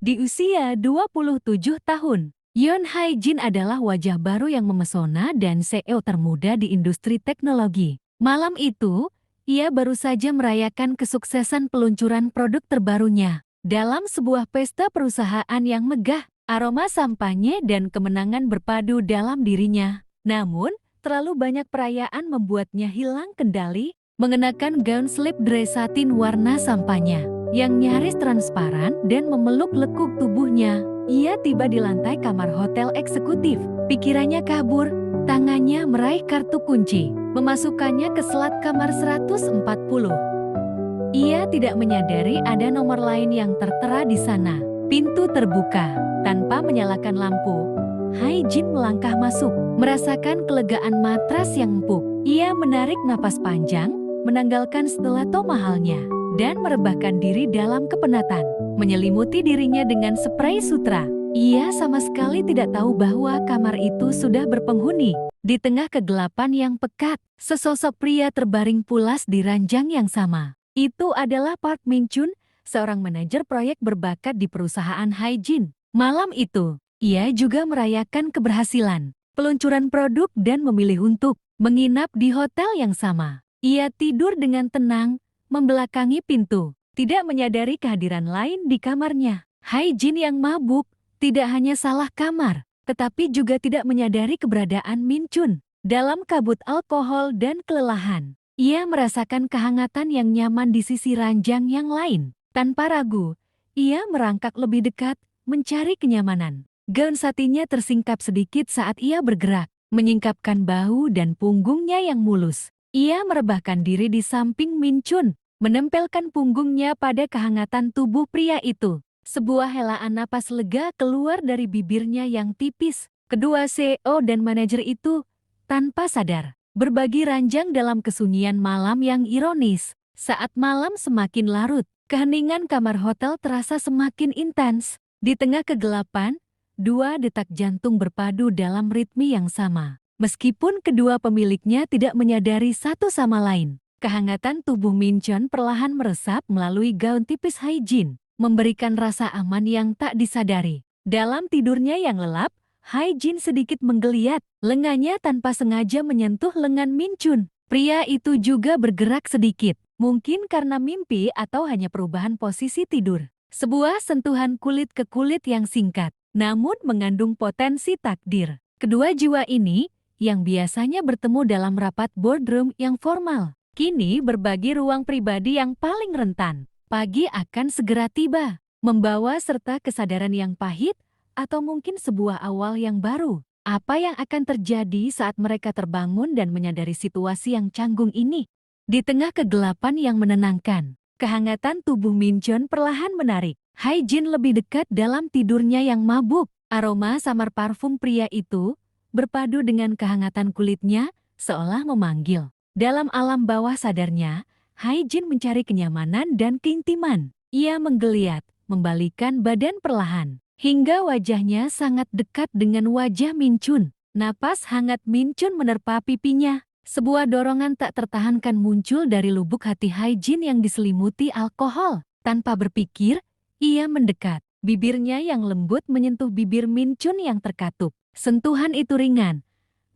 Di usia 27 tahun, Yoon Hae Jin adalah wajah baru yang memesona dan CEO termuda di industri teknologi. Malam itu, ia baru saja merayakan kesuksesan peluncuran produk terbarunya. Dalam sebuah pesta perusahaan yang megah, aroma sampanye dan kemenangan berpadu dalam dirinya. Namun, terlalu banyak perayaan membuatnya hilang kendali, mengenakan gaun slip dress satin warna sampanya yang nyaris transparan dan memeluk lekuk tubuhnya. Ia tiba di lantai kamar hotel eksekutif. Pikirannya kabur, tangannya meraih kartu kunci, memasukkannya ke selat kamar 140. Ia tidak menyadari ada nomor lain yang tertera di sana. Pintu terbuka. Tanpa menyalakan lampu, Hae Jin melangkah masuk, merasakan kelegaan matras yang empuk. Ia menarik napas panjang, menanggalkan stelato mahalnya, dan merebahkan diri dalam kepenatan, menyelimuti dirinya dengan spray sutra. Ia sama sekali tidak tahu bahwa kamar itu sudah berpenghuni. Di tengah kegelapan yang pekat, sesosok pria terbaring pulas di ranjang yang sama. Itu adalah Park Min Chun, seorang manajer proyek berbakat di perusahaan Hae Jin. Malam itu, ia juga merayakan keberhasilan, peluncuran produk dan memilih untuk menginap di hotel yang sama. Ia tidur dengan tenang, membelakangi pintu, tidak menyadari kehadiran lain di kamarnya. Hae Jin yang mabuk tidak hanya salah kamar, tetapi juga tidak menyadari keberadaan Min Chun. Dalam kabut alkohol dan kelelahan, ia merasakan kehangatan yang nyaman di sisi ranjang yang lain. Tanpa ragu, ia merangkak lebih dekat, mencari kenyamanan. Gaun satinnya tersingkap sedikit saat ia bergerak, menyingkapkan bahu dan punggungnya yang mulus. Ia merebahkan diri di samping Min Chun, menempelkan punggungnya pada kehangatan tubuh pria itu. Sebuah helaan napas lega keluar dari bibirnya yang tipis. Kedua CEO dan manajer itu, tanpa sadar, berbagi ranjang dalam kesunyian malam yang ironis. Saat malam semakin larut, keheningan kamar hotel terasa semakin intens. Di tengah kegelapan, dua detak jantung berpadu dalam ritme yang sama. Meskipun kedua pemiliknya tidak menyadari satu sama lain. Kehangatan tubuh Min Chun perlahan meresap melalui gaun tipis Hae Jin, memberikan rasa aman yang tak disadari. Dalam tidurnya yang lelap, Hae Jin sedikit menggeliat, lengannya tanpa sengaja menyentuh lengan Min Chun. Pria itu juga bergerak sedikit, mungkin karena mimpi atau hanya perubahan posisi tidur. Sebuah sentuhan kulit ke kulit yang singkat, namun mengandung potensi takdir. Kedua jiwa ini, yang biasanya bertemu dalam rapat boardroom yang formal, kini berbagi ruang pribadi yang paling rentan. Pagi akan segera tiba, membawa serta kesadaran yang pahit, atau mungkin sebuah awal yang baru. Apa yang akan terjadi saat mereka terbangun dan menyadari situasi yang canggung ini? Di tengah kegelapan yang menenangkan, kehangatan tubuh Min Chun perlahan menarik. Hae Jin lebih dekat dalam tidurnya yang mabuk. Aroma samar parfum pria itu berpadu dengan kehangatan kulitnya, seolah memanggil. Dalam alam bawah sadarnya, Hae Jin mencari kenyamanan dan keintiman. Ia menggeliat, membalikkan badan perlahan, hingga wajahnya sangat dekat dengan wajah Min Chun. Napas hangat Min Chun menerpa pipinya. Sebuah dorongan tak tertahankan muncul dari lubuk hati Hae Jin yang diselimuti alkohol. Tanpa berpikir, ia mendekat. Bibirnya yang lembut menyentuh bibir Min Chun yang terkatup. Sentuhan itu ringan,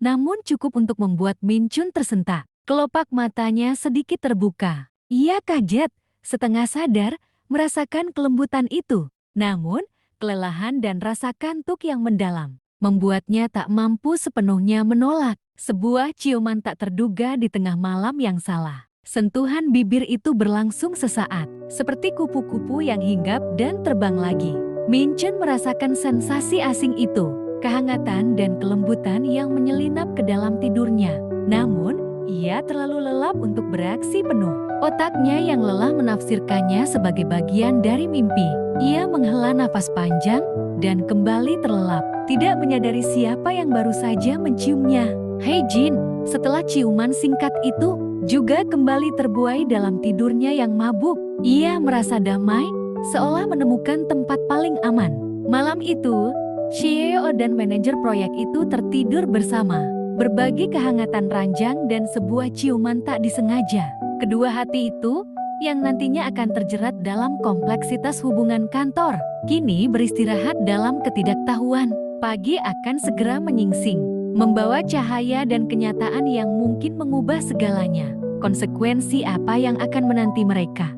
namun cukup untuk membuat Min Chun tersentak. Kelopak matanya sedikit terbuka. Ia kaget, setengah sadar, merasakan kelembutan itu. Namun, kelelahan dan rasa kantuk yang mendalam membuatnya tak mampu sepenuhnya menolak. Sebuah ciuman tak terduga di tengah malam yang salah. Sentuhan bibir itu berlangsung sesaat, seperti kupu-kupu yang hinggap dan terbang lagi. Min Chun merasakan sensasi asing itu, kehangatan dan kelembutan yang menyelinap ke dalam tidurnya. Namun, ia terlalu lelap untuk bereaksi penuh. Otaknya yang lelah menafsirkannya sebagai bagian dari mimpi. Ia menghela napas panjang dan kembali terlelap, tidak menyadari siapa yang baru saja menciumnya. Hae Jin, setelah ciuman singkat itu, juga kembali terbuai dalam tidurnya yang mabuk. Ia merasa damai, seolah menemukan tempat paling aman. Malam itu, CEO dan manajer proyek itu tertidur bersama, berbagi kehangatan ranjang dan sebuah ciuman tak disengaja. Kedua hati itu yang nantinya akan terjerat dalam kompleksitas hubungan kantor. Kini beristirahat dalam ketidaktahuan. Pagi akan segera menyingsing, membawa cahaya dan kenyataan yang mungkin mengubah segalanya. Konsekuensi apa yang akan menanti mereka?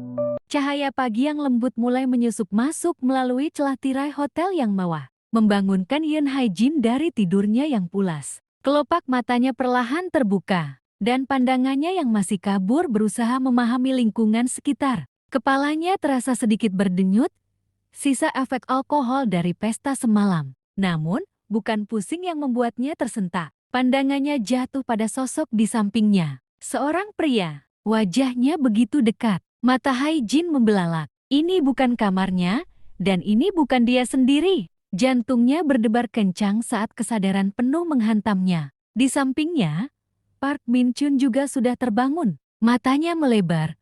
Cahaya pagi yang lembut mulai menyusup masuk melalui celah tirai hotel yang mewah, membangunkan Yeon Hae-jin dari tidurnya yang pulas. Kelopak matanya perlahan terbuka, dan pandangannya yang masih kabur berusaha memahami lingkungan sekitar. Kepalanya terasa sedikit berdenyut, sisa efek alkohol dari pesta semalam. Namun, bukan pusing yang membuatnya tersentak. Pandangannya jatuh pada sosok di sampingnya. Seorang pria, wajahnya begitu dekat. Mata Hae-jin membelalak. Ini bukan kamarnya, dan ini bukan dia sendiri. Jantungnya berdebar kencang saat kesadaran penuh menghantamnya. Di sampingnya, Park Min-chun juga sudah terbangun. Matanya melebar,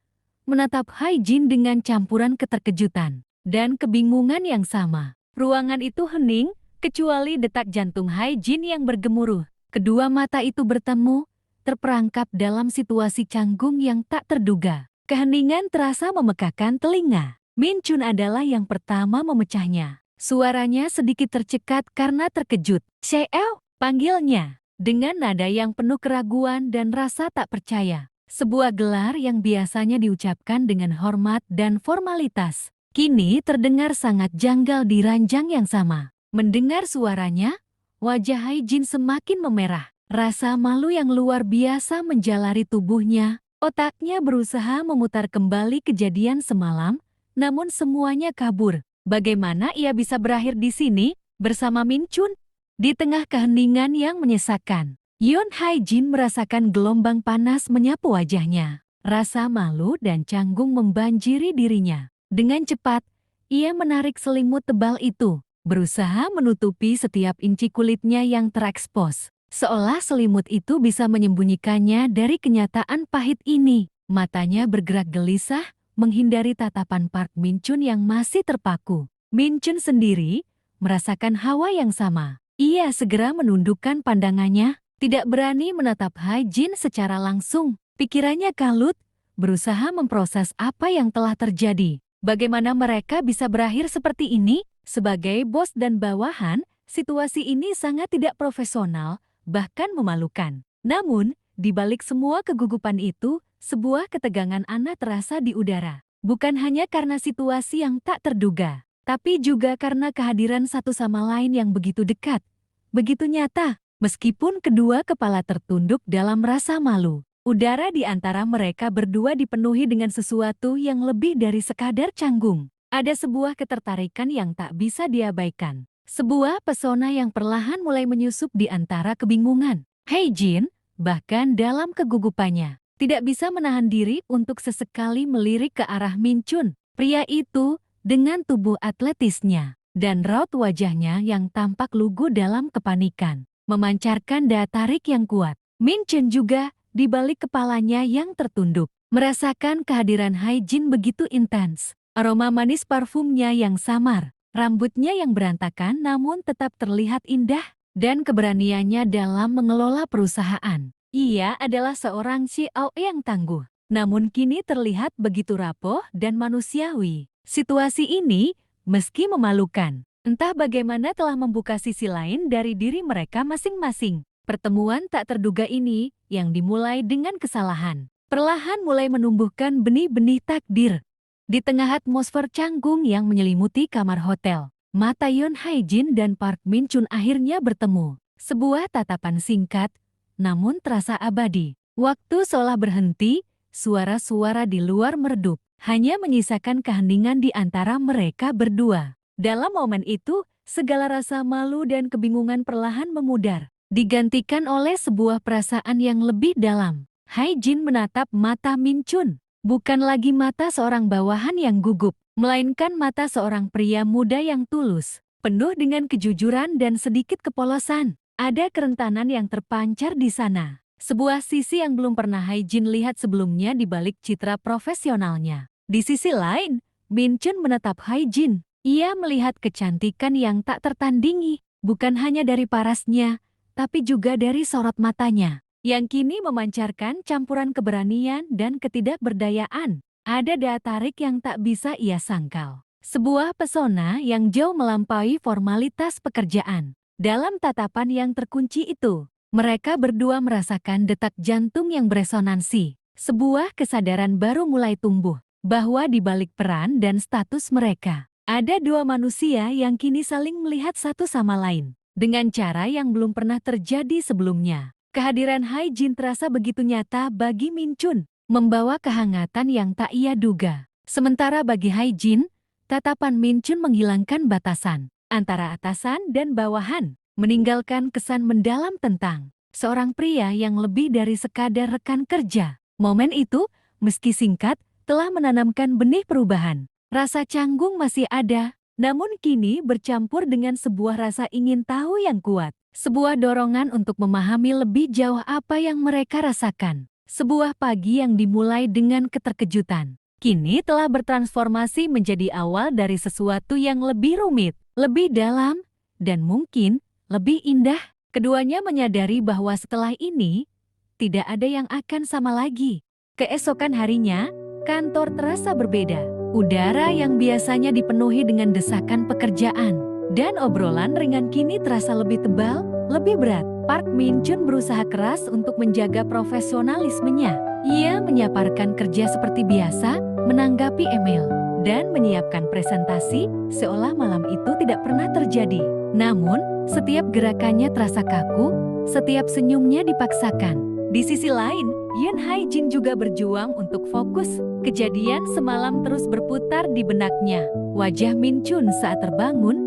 menatap Hae-jin dengan campuran keterkejutan dan kebingungan yang sama. Ruangan itu hening, kecuali detak jantung Hae-jin yang bergemuruh. Kedua mata itu bertemu, terperangkap dalam situasi canggung yang tak terduga. Keheningan terasa memekakan telinga. Min-chun adalah yang pertama memecahnya. Suaranya sedikit tercekat karena terkejut. "Seo," panggilnya, dengan nada yang penuh keraguan dan rasa tak percaya. Sebuah gelar yang biasanya diucapkan dengan hormat dan formalitas, kini terdengar sangat janggal di ranjang yang sama. Mendengar suaranya, wajah Hae-jin semakin memerah. Rasa malu yang luar biasa menjalari tubuhnya. Otaknya berusaha memutar kembali kejadian semalam, namun semuanya kabur. Bagaimana ia bisa berakhir di sini bersama Min-chun? Di tengah keheningan yang menyesakkan, Yeon Hae-jin merasakan gelombang panas menyapu wajahnya. Rasa malu dan canggung membanjiri dirinya. Dengan cepat, ia menarik selimut tebal itu, berusaha menutupi setiap inci kulitnya yang terekspos. Seolah selimut itu bisa menyembunyikannya dari kenyataan pahit ini. Matanya bergerak gelisah, menghindari tatapan Park Min-chun yang masih terpaku. Min-chun sendiri merasakan hawa yang sama. Ia segera menundukkan pandangannya, tidak berani menatap Hae-jin secara langsung. Pikirannya kalut, berusaha memproses apa yang telah terjadi. Bagaimana mereka bisa berakhir seperti ini? Sebagai bos dan bawahan, situasi ini sangat tidak profesional, bahkan memalukan. Namun, di balik semua kegugupan itu, sebuah ketegangan aneh terasa di udara. Bukan hanya karena situasi yang tak terduga, tapi juga karena kehadiran satu sama lain yang begitu dekat, begitu nyata. Meskipun kedua kepala tertunduk dalam rasa malu, udara di antara mereka berdua dipenuhi dengan sesuatu yang lebih dari sekadar canggung. Ada sebuah ketertarikan yang tak bisa diabaikan. Sebuah pesona yang perlahan mulai menyusup di antara kebingungan. Hae-jin, bahkan dalam kegugupannya, tidak bisa menahan diri untuk sesekali melirik ke arah Min-chun. Pria itu, dengan tubuh atletisnya, dan raut wajahnya yang tampak lugu dalam kepanikan, memancarkan daya tarik yang kuat. Min-chun juga, di balik kepalanya yang tertunduk, merasakan kehadiran Hae-jin begitu intens. Aroma manis parfumnya yang samar, rambutnya yang berantakan namun tetap terlihat indah, dan keberaniannya dalam mengelola perusahaan. Ia adalah seorang CEO yang tangguh, namun kini terlihat begitu rapuh dan manusiawi. Situasi ini, meski memalukan, entah bagaimana telah membuka sisi lain dari diri mereka masing-masing. Pertemuan tak terduga ini, yang dimulai dengan kesalahan, perlahan mulai menumbuhkan benih-benih takdir. Di tengah atmosfer canggung yang menyelimuti kamar hotel, mata Yeon Hae-jin dan Park Min-chun akhirnya bertemu. Sebuah tatapan singkat, namun terasa abadi. Waktu seolah berhenti, suara-suara di luar meredup, hanya menyisakan keheningan di antara mereka berdua. Dalam momen itu, segala rasa malu dan kebingungan perlahan memudar, digantikan oleh sebuah perasaan yang lebih dalam. Hae-jin menatap mata Min-chun. Bukan lagi mata seorang bawahan yang gugup, melainkan mata seorang pria muda yang tulus, penuh dengan kejujuran dan sedikit kepolosan. Ada kerentanan yang terpancar di sana. Sebuah sisi yang belum pernah Hae-jin lihat sebelumnya di balik citra profesionalnya. Di sisi lain, Min-chun menatap Hae-jin. Ia melihat kecantikan yang tak tertandingi, bukan hanya dari parasnya, tapi juga dari sorot matanya, yang kini memancarkan campuran keberanian dan ketidakberdayaan. Ada daya tarik yang tak bisa ia sangkal. Sebuah pesona yang jauh melampaui formalitas pekerjaan. Dalam tatapan yang terkunci itu, mereka berdua merasakan detak jantung yang beresonansi. Sebuah kesadaran baru mulai tumbuh, bahwa di balik peran dan status mereka, ada dua manusia yang kini saling melihat satu sama lain, dengan cara yang belum pernah terjadi sebelumnya. Kehadiran Hai Jin terasa begitu nyata bagi Min Chun, membawa kehangatan yang tak ia duga. Sementara bagi Hai Jin, tatapan Min Chun menghilangkan batasan antara atasan dan bawahan, meninggalkan kesan mendalam tentang seorang pria yang lebih dari sekadar rekan kerja. Momen itu, meski singkat, telah menanamkan benih perubahan. Rasa canggung masih ada, namun kini bercampur dengan sebuah rasa ingin tahu yang kuat. Sebuah dorongan untuk memahami lebih jauh apa yang mereka rasakan. Sebuah pagi yang dimulai dengan keterkejutan, kini telah bertransformasi menjadi awal dari sesuatu yang lebih rumit, lebih dalam, dan mungkin lebih indah. Keduanya menyadari bahwa setelah ini, tidak ada yang akan sama lagi. Keesokan harinya, kantor terasa berbeda. Udara yang biasanya dipenuhi dengan desakan pekerjaan dan obrolan ringan kini terasa lebih tebal, lebih berat. Park Min Chun berusaha keras untuk menjaga profesionalismenya. Ia menyaparkan kerja seperti biasa, menanggapi email, dan menyiapkan presentasi seolah malam itu tidak pernah terjadi. Namun, setiap gerakannya terasa kaku, setiap senyumnya dipaksakan. Di sisi lain, Yeon Hai Jin juga berjuang untuk fokus. Kejadian semalam terus berputar di benaknya. Wajah Min Chun saat terbangun,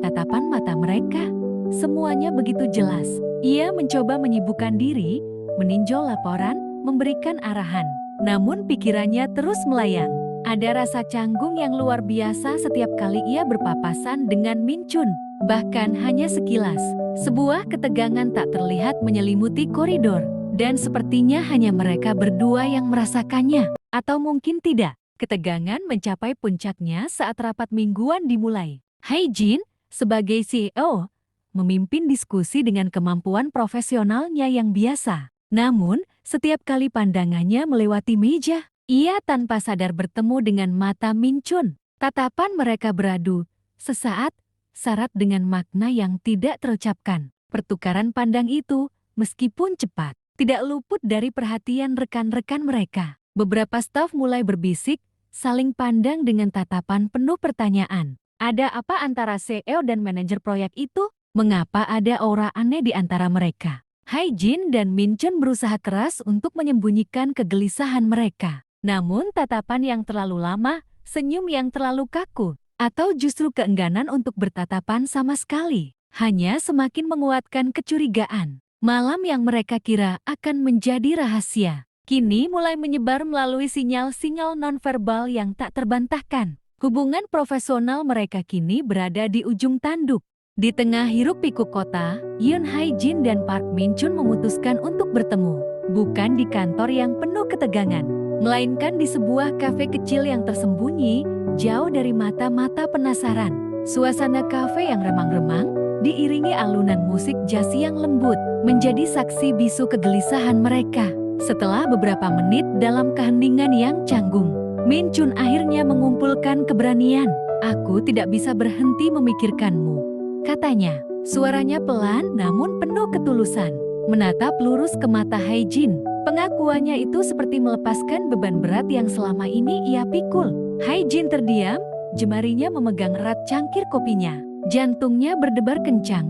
tatapan mata mereka, semuanya begitu jelas. Ia mencoba menyibukkan diri, meninjau laporan, memberikan arahan. Namun pikirannya terus melayang. Ada rasa canggung yang luar biasa setiap kali ia berpapasan dengan Min Chun. Bahkan hanya sekilas, sebuah ketegangan tak terlihat menyelimuti koridor. Dan sepertinya hanya mereka berdua yang merasakannya. Atau mungkin tidak. Ketegangan mencapai puncaknya saat rapat mingguan dimulai. Hai Jin, sebagai CEO, memimpin diskusi dengan kemampuan profesionalnya yang biasa. Namun, setiap kali pandangannya melewati meja, ia tanpa sadar bertemu dengan mata Min Chun. Tatapan mereka beradu, sesaat, syarat dengan makna yang tidak terucapkan. Pertukaran pandang itu, meskipun cepat, tidak luput dari perhatian rekan-rekan mereka. Beberapa staf mulai berbisik, saling pandang dengan tatapan penuh pertanyaan. Ada apa antara CEO dan manajer proyek itu? Mengapa ada aura aneh di antara mereka? Hai Jin dan Min Chun berusaha keras untuk menyembunyikan kegelisahan mereka. Namun tatapan yang terlalu lama, senyum yang terlalu kaku, atau justru keengganan untuk bertatapan sama sekali, hanya semakin menguatkan kecurigaan. Malam yang mereka kira akan menjadi rahasia, kini mulai menyebar melalui sinyal-sinyal nonverbal yang tak terbantahkan. Hubungan profesional mereka kini berada di ujung tanduk. Di tengah hiruk-pikuk kota, Yeon Hai Jin dan Park Min Chun memutuskan untuk bertemu. Bukan di kantor yang penuh ketegangan, melainkan di sebuah kafe kecil yang tersembunyi, jauh dari mata-mata penasaran. Suasana kafe yang remang-remang, diiringi alunan musik jazz yang lembut, menjadi saksi bisu kegelisahan mereka. Setelah beberapa menit dalam keheningan yang canggung, Min Chun akhirnya mengumpulkan keberanian. "Aku tidak bisa berhenti memikirkanmu," katanya. Suaranya pelan namun penuh ketulusan, menatap lurus ke mata Hai Jin. Pengakuannya itu seperti melepaskan beban berat yang selama ini ia pikul. Hai Jin terdiam, jemarinya memegang erat cangkir kopinya. Jantungnya berdebar kencang,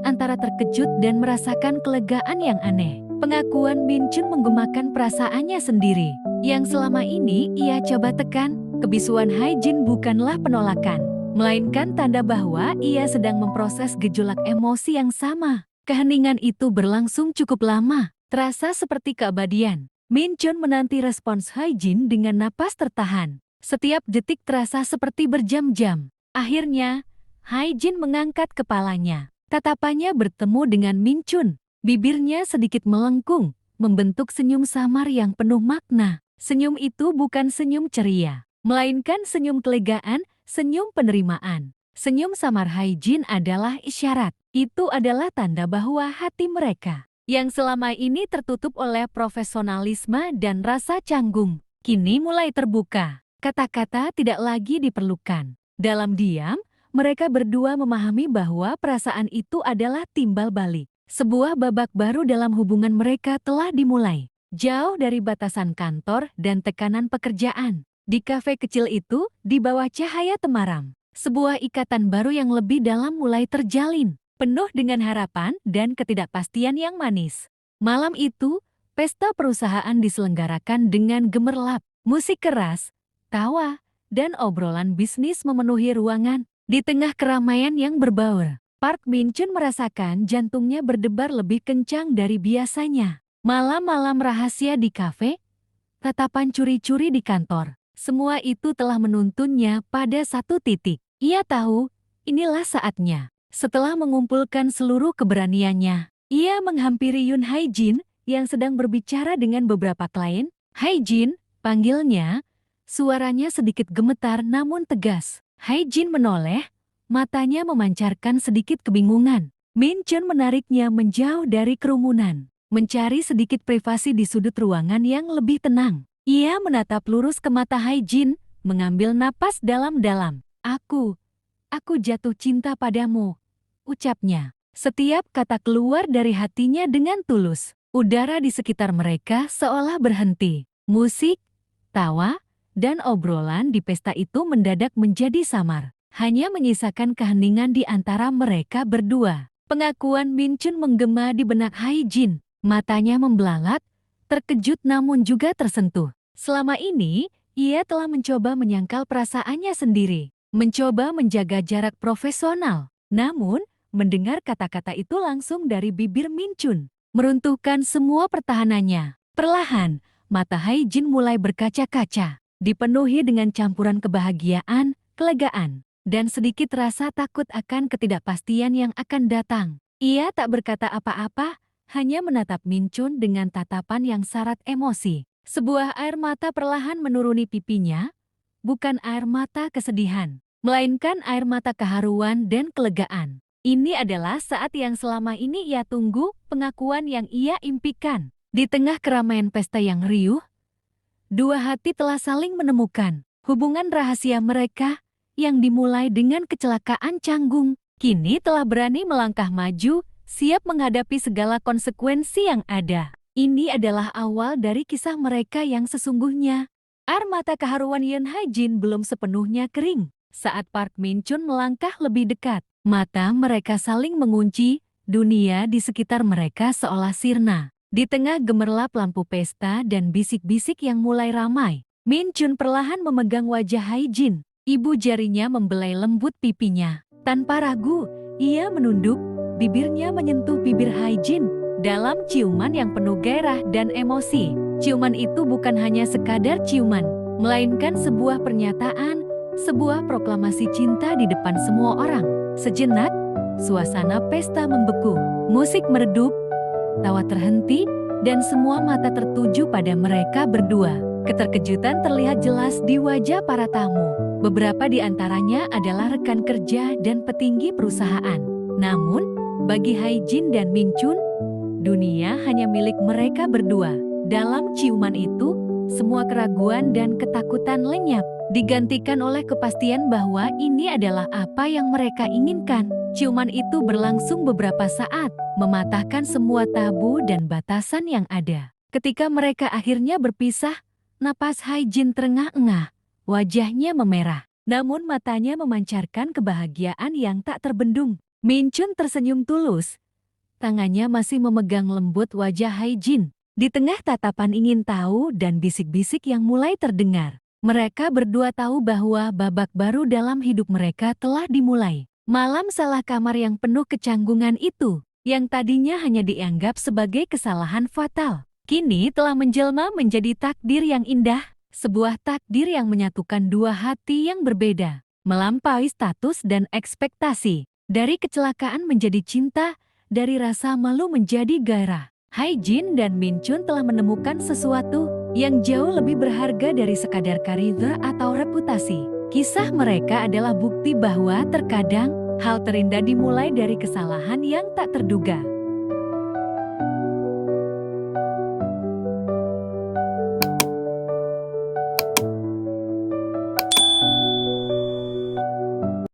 antara terkejut dan merasakan kelegaan yang aneh. Pengakuan Min Chun menggemakan perasaannya sendiri. Yang selama ini ia coba tekan, kebisuan Hai Jin bukanlah penolakan, melainkan tanda bahwa ia sedang memproses gejolak emosi yang sama. Keheningan itu berlangsung cukup lama, terasa seperti keabadian. Min Chun menanti respons Hai Jin dengan napas tertahan. Setiap detik terasa seperti berjam-jam. Akhirnya, Hai Jin mengangkat kepalanya. Tatapannya bertemu dengan Min Chun. Bibirnya sedikit melengkung, membentuk senyum samar yang penuh makna. Senyum itu bukan senyum ceria, melainkan senyum kelegaan, senyum penerimaan. Senyum samar Hai Jin adalah isyarat. Itu adalah tanda bahwa hati mereka, yang selama ini tertutup oleh profesionalisme dan rasa canggung, kini mulai terbuka. Kata-kata tidak lagi diperlukan. Dalam diam, mereka berdua memahami bahwa perasaan itu adalah timbal balik. Sebuah babak baru dalam hubungan mereka telah dimulai. Jauh dari batasan kantor dan tekanan pekerjaan. Di kafe kecil itu, di bawah cahaya temaram, sebuah ikatan baru yang lebih dalam mulai terjalin, penuh dengan harapan dan ketidakpastian yang manis. Malam itu, pesta perusahaan diselenggarakan dengan gemerlap, musik keras, tawa, dan obrolan bisnis memenuhi ruangan. Di tengah keramaian yang berbaur, Park Min-chun merasakan jantungnya berdebar lebih kencang dari biasanya. Malam-malam rahasia di kafe, tatapan curi-curi di kantor, semua itu telah menuntunnya pada satu titik. Ia tahu, inilah saatnya. Setelah mengumpulkan seluruh keberaniannya, ia menghampiri Yoon Hae-jin yang sedang berbicara dengan beberapa klien. "Hae-jin," panggilnya, suaranya sedikit gemetar namun tegas. Hae-jin menoleh, matanya memancarkan sedikit kebingungan. Min-chun menariknya menjauh dari kerumunan, mencari sedikit privasi di sudut ruangan yang lebih tenang. Ia menatap lurus ke mata Hae-jin, mengambil napas dalam-dalam. Aku jatuh cinta padamu," ucapnya. Setiap kata keluar dari hatinya dengan tulus. Udara di sekitar mereka seolah berhenti. Musik, tawa, dan obrolan di pesta itu mendadak menjadi samar. Hanya menyisakan keheningan di antara mereka berdua. Pengakuan Min-chun menggema di benak Hae-jin. Matanya membelalak, terkejut namun juga tersentuh. Selama ini, ia telah mencoba menyangkal perasaannya sendiri. Mencoba menjaga jarak profesional. Namun, mendengar kata-kata itu langsung dari bibir Min-chun, meruntuhkan semua pertahanannya. Perlahan, mata Hae-jin mulai berkaca-kaca, dipenuhi dengan campuran kebahagiaan, kelegaan, dan sedikit rasa takut akan ketidakpastian yang akan datang. Ia tak berkata apa-apa, hanya menatap Min-chun dengan tatapan yang syarat emosi. Sebuah air mata perlahan menuruni pipinya, bukan air mata kesedihan, melainkan air mata keharuan dan kelegaan. Ini adalah saat yang selama ini ia tunggu, pengakuan yang ia impikan. Di tengah keramaian pesta yang riuh, dua hati telah saling menemukan. Hubungan rahasia mereka, yang dimulai dengan kecelakaan canggung, kini telah berani melangkah maju, siap menghadapi segala konsekuensi yang ada. Ini adalah awal dari kisah mereka yang sesungguhnya. Air mata keharuan Yoon Hae-jin belum sepenuhnya kering. Saat Park Min-chun melangkah lebih dekat, mata mereka saling mengunci, dunia di sekitar mereka seolah sirna. Di tengah gemerlap lampu pesta dan bisik-bisik yang mulai ramai, Min-chun perlahan memegang wajah Hae-jin. Ibu jarinya membelai lembut pipinya. Tanpa ragu, ia menunduk, bibirnya menyentuh bibir Hae-jin dalam ciuman yang penuh gairah dan emosi. Ciuman itu bukan hanya sekadar ciuman, melainkan sebuah pernyataan, sebuah proklamasi cinta di depan semua orang. Sejenak, suasana pesta membeku, musik meredup, tawa terhenti, dan semua mata tertuju pada mereka berdua. Keterkejutan terlihat jelas di wajah para tamu. Beberapa di antaranya adalah rekan kerja dan petinggi perusahaan. Namun, bagi Hae-jin dan Min-chun, dunia hanya milik mereka berdua. Dalam ciuman itu, semua keraguan dan ketakutan lenyap, digantikan oleh kepastian bahwa ini adalah apa yang mereka inginkan. Ciuman itu berlangsung beberapa saat, mematahkan semua tabu dan batasan yang ada. Ketika mereka akhirnya berpisah, napas Hae-jin terengah-engah, wajahnya memerah, namun matanya memancarkan kebahagiaan yang tak terbendung. Min-chun tersenyum tulus, tangannya masih memegang lembut wajah Hae-jin. Di tengah tatapan ingin tahu dan bisik-bisik yang mulai terdengar, mereka berdua tahu bahwa babak baru dalam hidup mereka telah dimulai. Malam salah kamar yang penuh kecanggungan itu, yang tadinya hanya dianggap sebagai kesalahan fatal, kini telah menjelma menjadi takdir yang indah. Sebuah takdir yang menyatukan dua hati yang berbeda, melampaui status dan ekspektasi. Dari kecelakaan menjadi cinta, dari rasa malu menjadi gairah. Hae-jin dan Min-chun telah menemukan sesuatu yang jauh lebih berharga dari sekadar karir atau reputasi. Kisah mereka adalah bukti bahwa terkadang hal terindah dimulai dari kesalahan yang tak terduga.